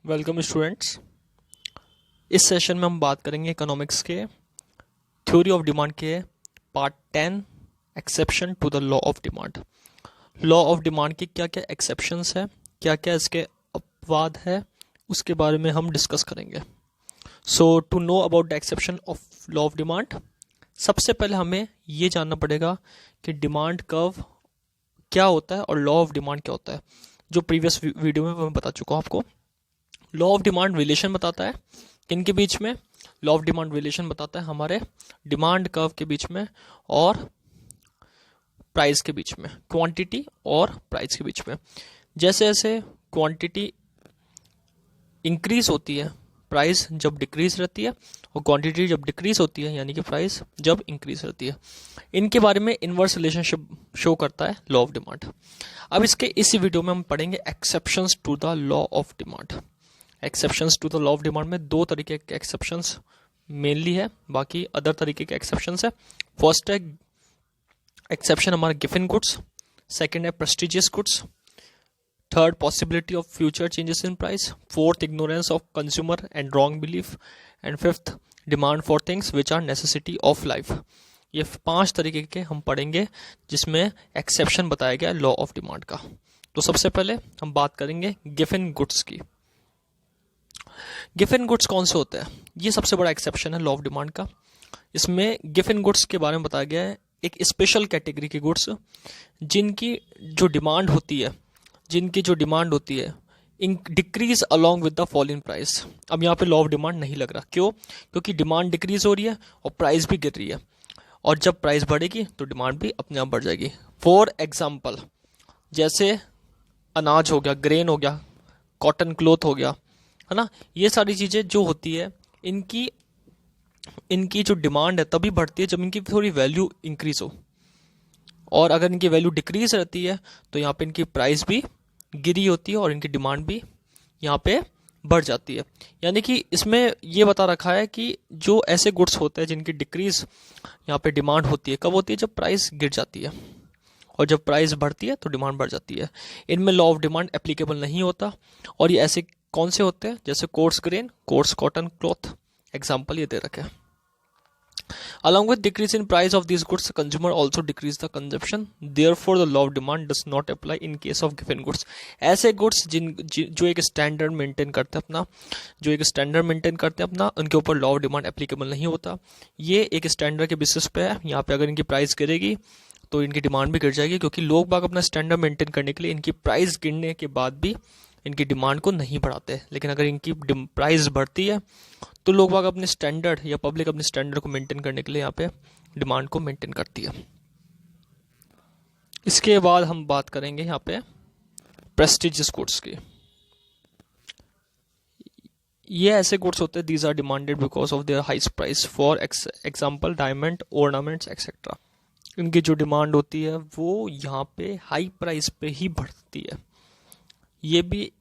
Welcome students. इस session में हम बात करेंगे इकोनॉमिक्स के थ्योरी ऑफ डिमांड के part 10 exception to the law of demand. Law of demand के क्या क्या एक्सेप्शंस है, क्या क्या इसके अपवाद है, उसके बारे में हम डिस्कस करेंगे। So to know about the exception of law of demand, सबसे पहले हमें ये जानना पड़ेगा कि डिमांड कर्व क्या होता है और लॉ ऑफ डिमांड क्या होता है। जो प्रीवियस वीडियो में मैं बता चुका हूँ आपको। लॉ ऑफ डिमांड रिलेशन बताता है किनके बीच में। लॉ ऑफ डिमांड रिलेशन बताता है हमारे डिमांड कर्व के बीच में और प्राइस के बीच में, क्वांटिटी और प्राइस के बीच में। जैसे जैसे क्वांटिटी इंक्रीज होती है, प्राइस जब डिक्रीज रहती है, और क्वांटिटी जब डिक्रीज होती है यानी कि प्राइस जब इंक्रीज रहती है। इनके बारे में इनवर्स रिलेशनशिप शो करता है लॉ ऑफ डिमांड। अब इसके इसी वीडियो में हम पढ़ेंगे exceptions to the law of demand. Exceptions to the law of demand में दो तरीके के एक्सेप्शंस मेनली है, बाकी अदर तरीके के एक्सेप्शंस है। फर्स्ट है एक्सेप्शन हमारा गिवन गुड्स, सेकंड है prestigious goods, third possibility of future changes in price, fourth ignorance of consumer and wrong belief, and fifth demand for things which are necessity of life. ये 5 तरीके के हम पढ़ेंगे जिसमें exception बताया गया लॉ ऑफ डिमांड का। तो सबसे पहले हम बात करेंगे गिवन गुड्स की। गिवन गुड्स कौन से होते हैं, ये सबसे बड़ा एक्सेप्शन है लॉ ऑफ डिमांड का। इसमें गिवन गुड्स के बारे में बताया गया है एक स्पेशल कैटेगरी के गुड्स जिनकी जो डिमांड होती है in decrease along with the fall in price. अब यहाँ पे लॉ ऑफ डिमांड नहीं लग रहा, क्यों? क्योंकि डिमांड डिक्रीज हो रही है और प्राइस भी गिर रही है, और जब प्राइस बढ़ेगी तो डिमांड भी अपने आप बढ़ जाएगी। फॉर एग्जाम्पल, जैसे अनाज हो गया, ग्रेन हो गया, कॉटन क्लोथ हो गया, है ना। ये सारी चीज़ें जो होती है इनकी जो डिमांड है तभी बढ़ती है जब इनकी थोड़ी वैल्यू इंक्रीज हो, और अगर इनकी वैल्यू डिक्रीज रहती है तो यहाँ पे इनकी प्राइस भी गिरी होती है और इनकी डिमांड भी यहाँ पे बढ़ जाती है। यानी कि इसमें ये बता रखा है कि जो ऐसे गुड्स होते हैं जिनकी डिक्रीज यहाँ पे डिमांड होती है, कब होती है? जब प्राइस गिर जाती है, और जब प्राइस बढ़ती है तो डिमांड बढ़ जाती है। इनमें लॉ ऑफ डिमांड एप्लीकेबल नहीं होता। और ये ऐसे कौन से होते हैं? जैसे coarse grain, course cotton cloth, example ये दे रखे हैं। Along with decrease in price of these goods, the consumer also decrease the consumption. Therefore, the law of demand does not apply in case of given goods. ऐसे goods जो एक standard maintain करते हैं अपना, उनके ऊपर लॉ ऑफ डिमांड एप्लीकेबल नहीं होता। ये एक स्टैंडर्ड के बेसिस पे है। यहाँ पे अगर इनकी प्राइस गिरेगी तो इनकी डिमांड भी गिर जाएगी, क्योंकि लोग बाग अपना स्टैंडर्ड मेंटेन करने के लिए इनकी प्राइस गिरने के बाद भी इनकी डिमांड को नहीं बढ़ाते। लेकिन अगर इनकी प्राइस बढ़ती है तो लोग बाग अपने स्टैंडर्ड या पब्लिक अपने स्टैंडर्ड को मेंटेन करने के लिए यहाँ पे डिमांड को मेंटेन करती है। इसके बाद हम बात करेंगे यहाँ पे प्रेस्टिजियस गुड्स की। ये ऐसे गुड्स होते हैं these are demanded because of their high price, for example diamond, ornaments etcetera. इनकी जो डिमांड होती है वो यहाँ पे हाई प्राइस पे ही बढ़ती है। ये भी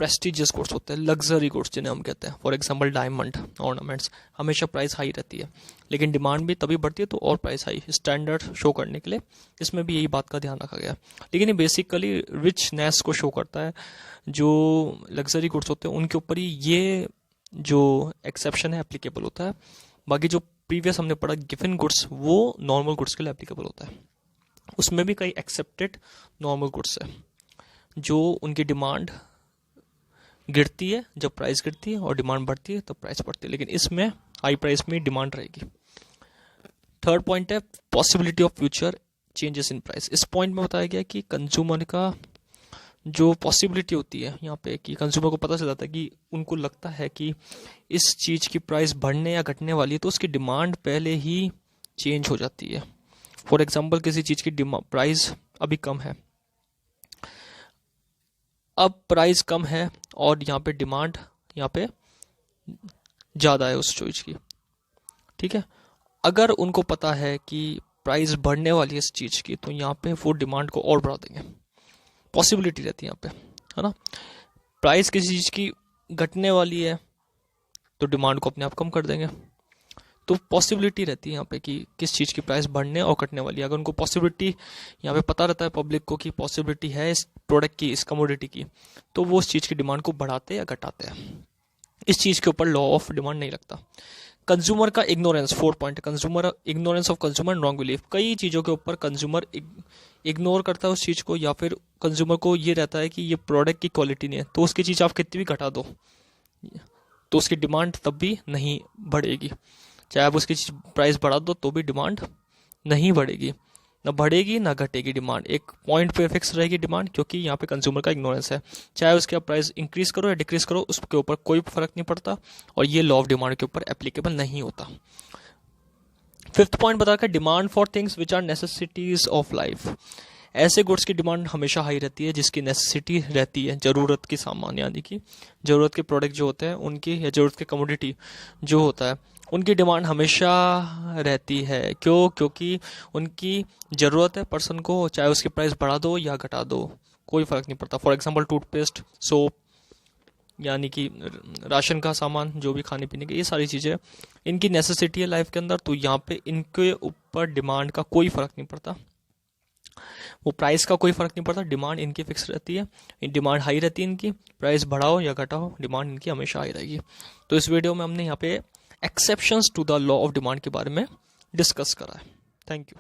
प्रेस्टिजियस गुड्स होते हैं, लग्जरी गुड्स जिन्हें हम कहते हैं। फॉर एग्जांपल डायमंड, ऑर्नामेंट्स, हमेशा प्राइस हाई रहती है, लेकिन डिमांड भी तभी बढ़ती है तो और प्राइस हाई, स्टैंडर्ड शो करने के लिए इसमें भी यही बात का ध्यान रखा गया। लेकिन ये बेसिकली रिचनेस को शो करता है। जो लग्जरी गुड्स होते हैं उनके ऊपर ही ये जो एक्सेप्शन है एप्लीकेबल होता है। बाकी जो प्रीवियस हमने पढ़ा गिवन गुड्स, वो नॉर्मल गुड्स के लिए एप्लीकेबल होता है। उसमें भी कई एक्सेप्टेड नॉर्मल गुड्स है जो उनकी डिमांड गिरती है जब प्राइस गिरती है, और डिमांड बढ़ती है तब प्राइस बढ़ती है, लेकिन इसमें हाई प्राइस में डिमांड रहेगी। थर्ड पॉइंट है possibility of future changes in price. इस पॉइंट में बताया गया कि कंज्यूमर का जो पॉसिबिलिटी होती है यहाँ पे, कि कंज्यूमर को पता चल जाता है कि उनको लगता है कि इस चीज़ की प्राइस बढ़ने या घटने वाली है, तो उसकी डिमांड पहले ही चेंज हो जाती है। फॉर एग्जाम्पल, किसी चीज़ की प्राइस अभी कम है, अब प्राइस कम है और यहाँ पे डिमांड यहाँ पे ज़्यादा है उस चीज़ की, ठीक है। अगर उनको पता है कि प्राइस बढ़ने वाली है इस चीज़ की, तो यहाँ पे वो डिमांड को और बढ़ा देंगे। पॉसिबिलिटी रहती है यहाँ पे, है ना। प्राइस किसी चीज़ की घटने वाली है तो डिमांड को अपने आप कम कर देंगे। तो पॉसिबिलिटी रहती है यहाँ पे कि किस चीज़ की प्राइस बढ़ने और घटने वाली है। अगर उनको पॉसिबिलिटी यहाँ पे पता रहता है पब्लिक को कि पॉसिबिलिटी है इस प्रोडक्ट की, इस कमोडिटी की, तो वो उस चीज़ की डिमांड को बढ़ाते या घटाते हैं। इस चीज़ के ऊपर लॉ ऑफ डिमांड नहीं लगता। कंज्यूमर का ignorance, 4 point, consumer ignorance of consumer wrong belief. कई चीज़ों के ऊपर कंज्यूमर इग्नोर करता है उस चीज़ को, या फिर कंज्यूमर को ये रहता है कि ये प्रोडक्ट की क्वालिटी नहीं है, तो उसकी चीज़ आप कितनी भी घटा दो तो उसकी डिमांड तब भी नहीं बढ़ेगी। चाहे आप उसकी प्राइस बढ़ा दो तो भी डिमांड नहीं बढ़ेगी, ना बढ़ेगी ना घटेगी डिमांड। एक पॉइंट पे फिक्स रहेगी डिमांड, क्योंकि यहाँ पे कंज्यूमर का इग्नोरेंस है। चाहे उसके आप प्राइस इंक्रीज करो या डिक्रीज करो, उसके ऊपर कोई फर्क नहीं पड़ता, और ये लॉ ऑफ डिमांड के ऊपर एप्लीकेबल नहीं होता। 5th पॉइंट बता कर, demand for things which are necessities of life. ऐसे गुड्स की डिमांड हमेशा हाई रहती है जिसकी नेसेसिटी रहती है, ज़रूरत की सामान, यानी कि ज़रूरत के प्रोडक्ट जो होते हैं उनकी, या ज़रूरत के कमोडिटी जो होता है उनकी डिमांड हमेशा रहती है। क्योंकि उनकी ज़रूरत है पर्सन को, चाहे उसकी प्राइस बढ़ा दो या घटा दो कोई फ़र्क नहीं पड़ता। फॉर एग्जांपल टूथपेस्ट, सोप, यानी कि राशन का सामान, जो भी खाने पीने के, ये सारी चीज़ें इनकी नेसेसिटी है लाइफ के अंदर, तो यहाँ पे इनके ऊपर डिमांड का कोई फ़र्क नहीं पड़ता, वो प्राइस का कोई फ़र्क नहीं पड़ता। डिमांड इनकी फिक्स रहती है, डिमांड हाई रहती है इनकी, प्राइस बढ़ाओ या घटाओ डिमांड इनकी हमेशा हाई रहेगी। तो इस वीडियो में हमने यहाँ पे exceptions to the law of demand के बारे में डिस्कस करा है। Thank you.